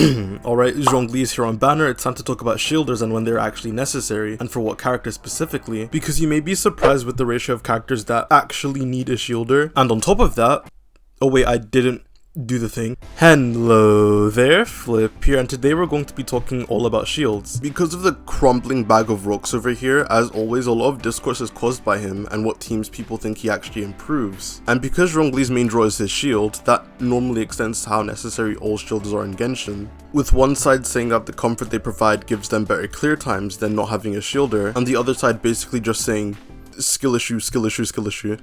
Alright, Zhongli is here on Banner. It's time to talk about shielders and when they're actually necessary, and for what characters specifically, because you may be surprised with the ratio of characters that actually need a shielder. And on top of that, oh wait, I didn't do the thing. Hello there, Flip here, and today we're going to be talking all about shields. Because of the crumbling bag of rocks over here, as always, a lot of discourse is caused by him and what teams people think he actually improves. And because Zhongli's main draw is his shield, that normally extends to how necessary all shields are in Genshin. With one side saying that the comfort they provide gives them better clear times than not having a shielder, and the other side basically just saying skill issue, skill issue, skill issue.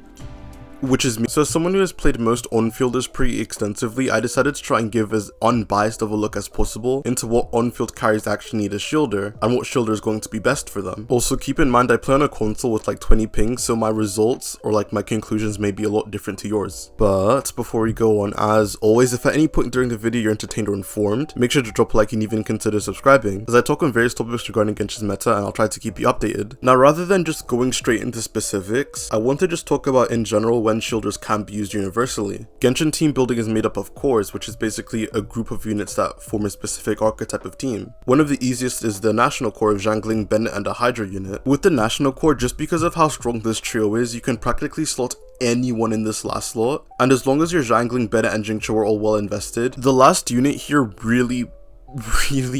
Which is me. So as someone who has played most on-fielders pretty extensively, I decided to try and give as unbiased of a look as possible into what on-field carries actually need a shielder, and what shielder is going to be best for them. Also keep in mind I play on a console with like 20 pings, so my results, or like my conclusions, may be a lot different to yours. But before we go on, as always, if at any point during the video you're entertained or informed, make sure to drop a like and even consider subscribing, as I talk on various topics regarding Genshin's meta and I'll try to keep you updated. Now rather than just going straight into specifics, I want to just talk about in general when shielders can be used universally. Genshin team building is made up of cores, which is basically a group of units that form a specific archetype of team. One of the easiest is the National Core of Zhangling, Bennett, and a Hydra unit. With the National Core, just because of how strong this trio is, you can practically slot anyone in this last slot, and as long as your Zhangling, Bennett, and Jingqiu are all well invested, the last unit here really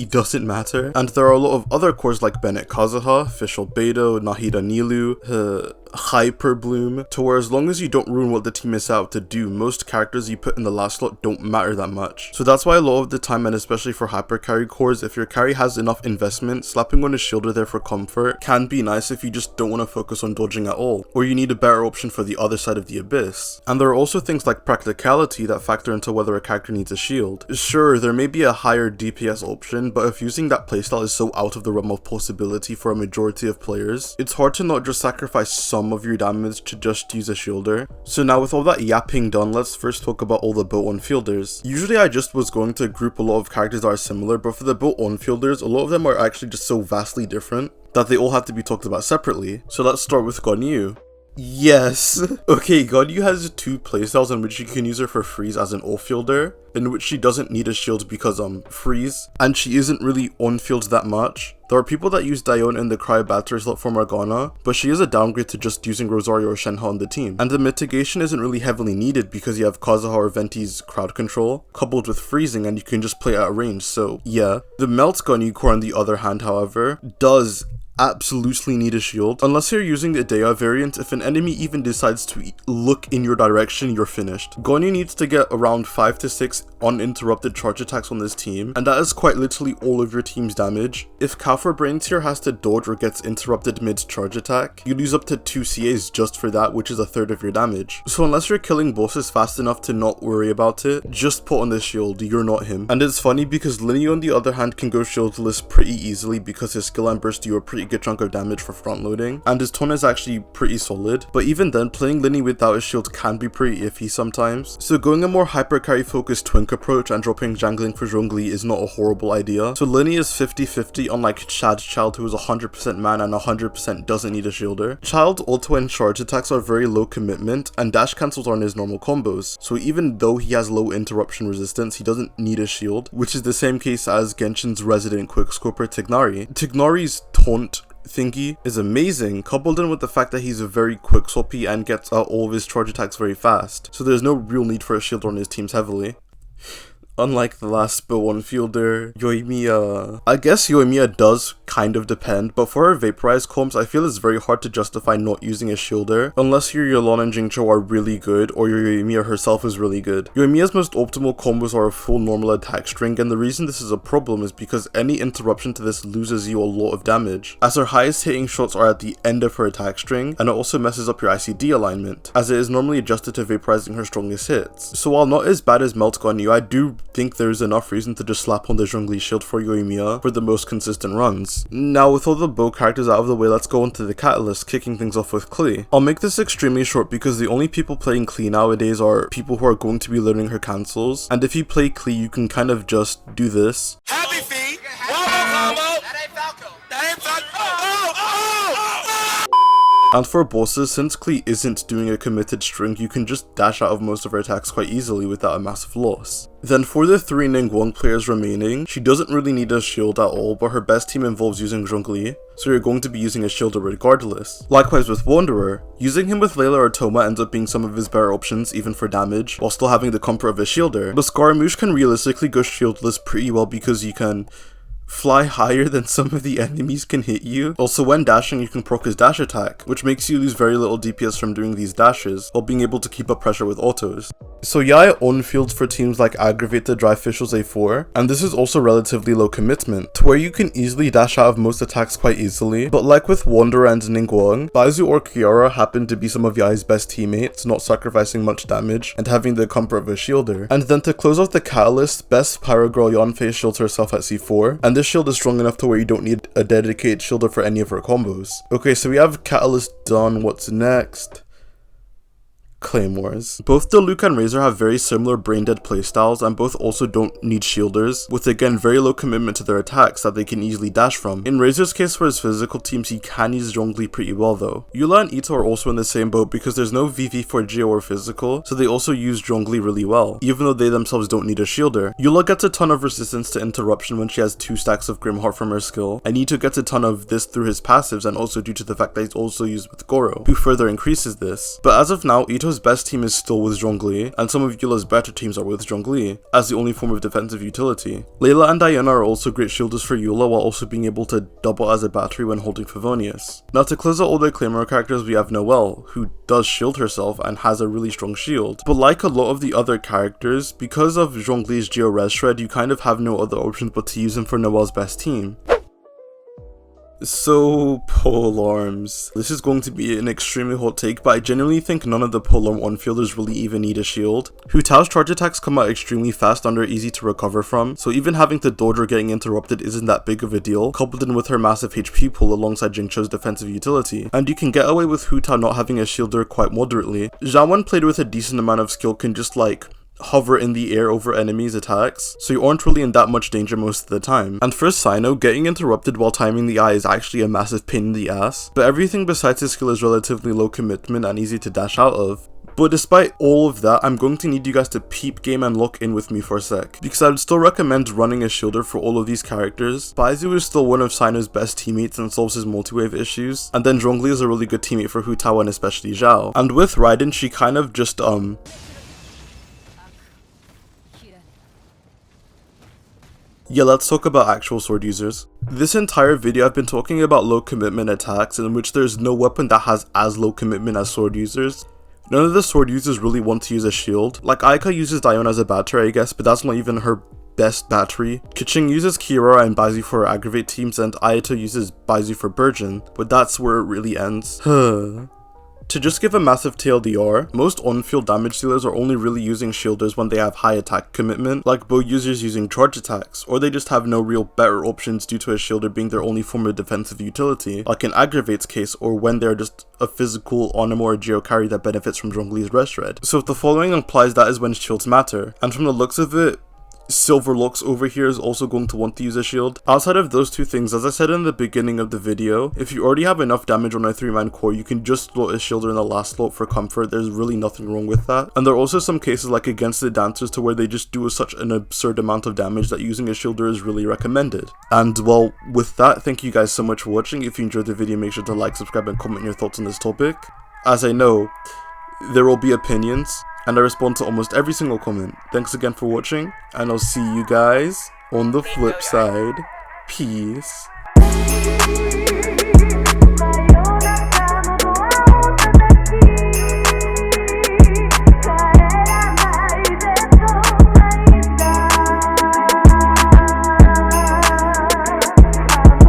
doesn't matter. And there are a lot of other cores like Bennett Kazuha, Fischl Beidou, Nahida Nilu, Hyper Bloom, to where as long as you don't ruin what the team is set out to do, most characters you put in the last slot don't matter that much. So that's why a lot of the time, and especially for hyper carry cores, if your carry has enough investment, slapping on a shielder there for comfort can be nice if you just don't want to focus on dodging at all, or you need a better option for the other side of the abyss. And there are also things like practicality that factor into whether a character needs a shield. Sure, there may be a higher DPS option, but if using that playstyle is so out of the realm of possibility for a majority of players, it's hard to not just sacrifice some of your damage to just use a shielder. So now with all that yapping done, let's first talk about all the built-on fielders. Usually I just was going to group a lot of characters that are similar, but for the built-on fielders, a lot of them are actually just so vastly different that they all have to be talked about separately. So let's start with Guan. Yes! Okay, Guan has two playstyles in which you can use her for freeze as an off-fielder, in which she doesn't need a shield because freeze, and she isn't really on-field that much. There are people that use Dione in the Cryo Battery slot for Morgana, but she is a downgrade to just using Rosario or Shenhe on the team. And the mitigation isn't really heavily needed because you have Kazuha or Venti's crowd control, coupled with freezing, and you can just play at range, so yeah. The Melt Guan core on the other hand, however, does absolutely need a shield. Unless you're using the Dea variant, if an enemy even decides to look in your direction, you're finished. Guan needs to get around 5 to 6 uninterrupted charge attacks on this team, and that is quite literally all of your team's damage. If Kafor Brains here has to dodge or gets interrupted mid-charge attack, you lose up to 2 CAs just for that, which is a third of your damage. So unless you're killing bosses fast enough to not worry about it, just put on the shield, you're not him. And it's funny because Linny on the other hand can go shieldless pretty easily because his skill and burst do a pretty good chunk of damage for front loading, and his tone is actually pretty solid, but even then playing Linny without a shield can be pretty iffy sometimes. So going a more hyper carry focused Twink approach and dropping Zhangling for Zhongli is not a horrible idea. So Linny is 50-50 unlike Chad's Child, who is 100% man and 100% doesn't need a shielder. Child auto and charge attacks are very low commitment, and dash cancels aren't his normal combos, so even though he has low interruption resistance, he doesn't need a shield, which is the same case as Genshin's resident quickscoper Tignari. Tignari's taunt thingy is amazing, coupled in with the fact that he's a very quick swappy and gets out all of his charge attacks very fast, so there's no real need for a shield on his teams heavily. Unlike the last built-on fielder, Yoimiya. I guess Yoimiya does kind of depend, but for her vaporized comps, I feel it's very hard to justify not using a shielder, unless your Yelan and Jingqiu are really good, or your Yoimiya herself is really good. Yoimiya's most optimal combos are a full normal attack string, and the reason this is a problem is because any interruption to this loses you a lot of damage, as her highest hitting shots are at the end of her attack string, and it also messes up your ICD alignment, as it is normally adjusted to vaporizing her strongest hits. So while not as bad as Melt Guan, I do think there's enough reason to just slap on the Zhongli shield for Yoimiya for the most consistent runs. Now with all the bow characters out of the way, let's go into the catalyst, kicking things off with Klee. I'll make this extremely short because the only people playing Klee nowadays are people who are going to be learning her cancels, and if you play Klee you can kind of just do this. Happy feet! Wombo combo! That ain't Falco! That ain't Falco! Oh! And for bosses, since Klee isn't doing a committed string, you can just dash out of most of her attacks quite easily without a massive loss. Then for the 3 Ningguang players remaining, she doesn't really need a shield at all, but her best team involves using Zhongli, so you're going to be using a shielder regardless. Likewise with Wanderer, using him with Layla or Toma ends up being some of his better options even for damage, while still having the comfort of a shielder. But Scaramouche can realistically go shieldless pretty well because you can fly higher than some of the enemies can hit you. Also, when dashing, you can proc his dash attack, which makes you lose very little DPS from doing these dashes, while being able to keep up pressure with autos. So yeah, it on-fields for teams like Aggravate the Dry Fischl's A4, and this is also relatively low commitment, to where you can easily dash out of most attacks quite easily, but like with Wanderer and Ningguang, Baizu or Kiara happen to be some of Yai's best teammates, not sacrificing much damage, and having the comfort of a shielder. And then to close off the Catalyst, best Pyro Girl Yanfei shields herself at C4, and this shield is strong enough to where you don't need a dedicated shielder for any of her combos. Okay, so we have Catalyst done, what's next? Claymores. Both Diluc and Razor have very similar brain dead playstyles, and both also don't need shielders, with again very low commitment to their attacks that they can easily dash from. In Razor's case for his physical teams, he can use Zhongli pretty well though. Eula and Ito are also in the same boat because there's no VV for Geo or physical, so they also use Zhongli really well, even though they themselves don't need a shielder. Eula gets a ton of resistance to interruption when she has 2 stacks of Grimheart from her skill, and Ito gets a ton of this through his passives and also due to the fact that he's also used with Goro, who further increases this. But as of now, Ito's best team is still with Zhongli, and some of Eula's better teams are with Zhongli, as the only form of defensive utility. Layla and Diana are also great shielders for Eula while also being able to double as a battery when holding Favonius. Now to close out all the Claymore characters, we have Noelle, who does shield herself and has a really strong shield. But like a lot of the other characters, because of Zhongli's Geo Res Shred, you kind of have no other options but to use him for Noelle's best team. So, polearms. This is going to be an extremely hot take, but I genuinely think none of the polearm on-fielders really even need a shield. Hu Tao's charge attacks come out extremely fast and are easy to recover from, so even having to dodge or getting interrupted isn't that big of a deal, coupled in with her massive HP pool alongside Jingcho's defensive utility. And you can get away with Hu Tao not having a shielder quite moderately. Zhao, when played with a decent amount of skill, can just hover in the air over enemies' attacks, so you aren't really in that much danger most of the time. And for Sino, getting interrupted while timing the eye is actually a massive pain in the ass, but everything besides his skill is relatively low commitment and easy to dash out of. But despite all of that, I'm going to need you guys to peep game and lock in with me for a sec, because I would still recommend running a shielder for all of these characters. Baizu is still one of Sino's best teammates and solves his multi-wave issues, and then Zhongli is a really good teammate for Hu Tao and especially Zhao. And with Raiden, she kind of just yeah, let's talk about actual sword users. This entire video I've been talking about low commitment attacks in which there's no weapon that has as low commitment as sword users. None of the sword users really want to use a shield. Like Aika uses Diona as a battery I guess, but that's not even her best battery. Keqing uses Kiara and Baizu for her aggravate teams, and Ayato uses Baizu for Burgeon, but that's where it really ends. To just give a massive TLDR, most on-field damage dealers are only really using shielders when they have high attack commitment, like bow users using charge attacks, or they just have no real better options due to a shielder being their only form of defensive utility, like in Aggravate's case, or when they're just a physical Onimo or Geo carry that benefits from Zhongli's Rest Shred. So if the following applies, that is when shields matter, and from the looks of it, Silverlocks over here is also going to want to use a shield. Outside of those two things, as I said in the beginning of the video, if you already have enough damage on a 3-man core, you can just slot a shielder in the last slot for comfort. There's really nothing wrong with that. And there are also some cases like against the dancers to where they just do such an absurd amount of damage that using a shielder is really recommended. And well, with that, thank you guys so much for watching. If you enjoyed the video, make sure to like, subscribe, and comment your thoughts on this topic. As I know, there will be opinions, and I respond to almost every single comment. Thanks again for watching, and I'll see you guys on the flip side. Peace.